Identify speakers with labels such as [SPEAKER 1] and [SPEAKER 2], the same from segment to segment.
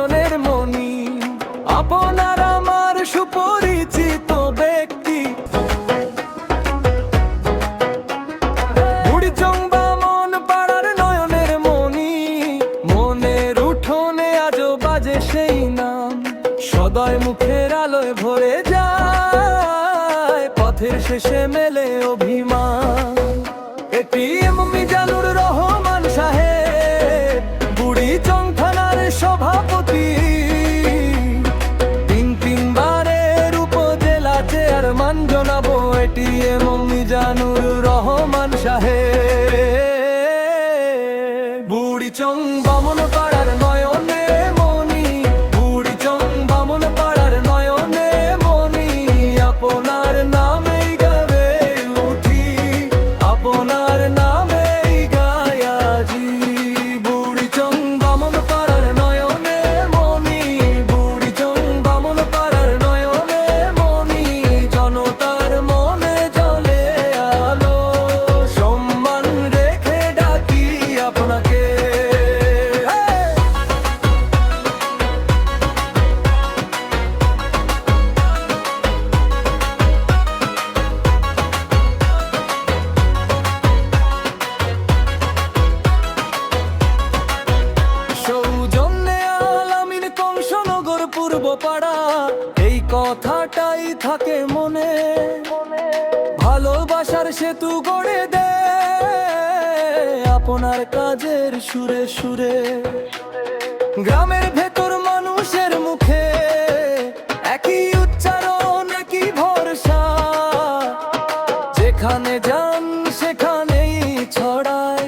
[SPEAKER 1] নয়নের মনি। আপনার আমার সুপরিচিত ব্যক্তি, বুড়িচং বামন পাড়ার নয়নের মনি। মনের উঠোনে আজও বাজে সেই নাম, সদয় মুখের আলোয় ভরে যায়, পথের শেষে মেলে অভিমান। এটিএম মিজানুর রহমান সাহেব, বুড়িচং থানার সভাপতি। তিনবারের উপজেলা চেয়ারম্যান জনাব এটিএম মিজানুর রহমান সাহেব। বুড়িচং বামন পাড়ার নয়নে মনি, বুড়িচং বামন পাড়ার নয়নে মনি। আপনার নামেই গাবে উঠি, আপনার নামেই গায়াজি। বুড়িচং বামন পাড়ার নয়নে মনি, বুড়িচং বামন পাড়ার নয়নে মনি। জনতার মনে জ্বলে আলো, সম্মান রেখে ডাকি আপনাকে। সৌজন্যে আলামিন কংসনগর পূর্ব পাড়া, এই কথাটাই থাকে মনে। ভালোবাসার সেতু গড়ে দে আপনার কাজের সুরে সুরে। গ্রামের ভেতর মানুষের মুখে একই উচ্চারণ, একই ভরসা। যেখানে যান সেখানেই ছড়ায়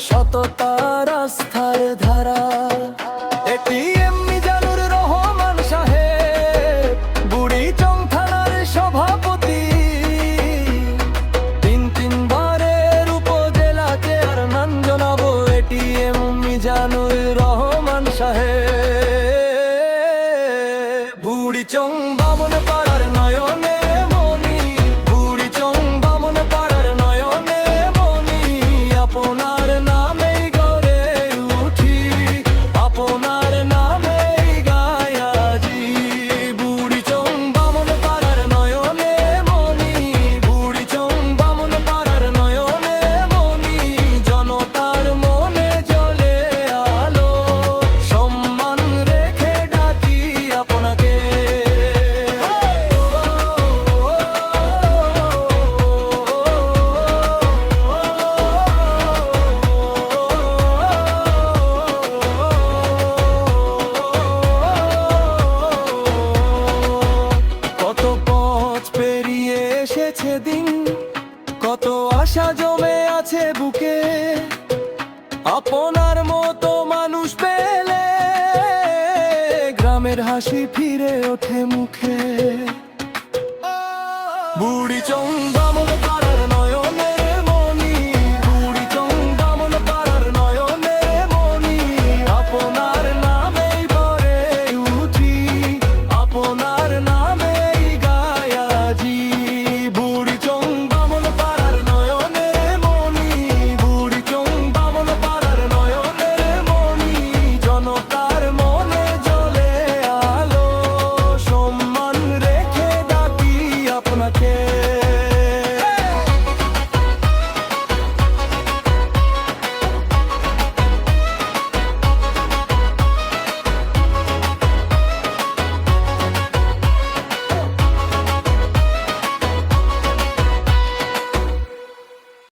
[SPEAKER 1] সততার আস্থার ধারা। এটিএম মিজানুর রহমান সাহেব, বুড়িচং থানার সভাপতি। তিনবারের উপজেলা চেয়ারম্যান জনাব এটিএম মিজানুর রহমান সাহেব। বুড়িচং বামন পাড়ার নয়নে মনি, বুড়িচং বামন পাড়ার নয়নে মনি। আপনার নামেই গড়ে উঠি, আপনার নামেই গায়াজি। বুড়িচং বামন পাড়ার নয়নে মনি, বুড়িচং বামন পাড়ার নয়নে মনি। জনতার মনে জ্বলে আলো, সম্মান রেখে ডাকি আপনাকে। কত পথ পেরিয়ে এসেছে দিন, কত আশা জমে আছে বুকে। আপনার মতো মানুষ পেলে গ্রামের হাসি ফিরে ওঠে মুখে। বুড়িচং বামন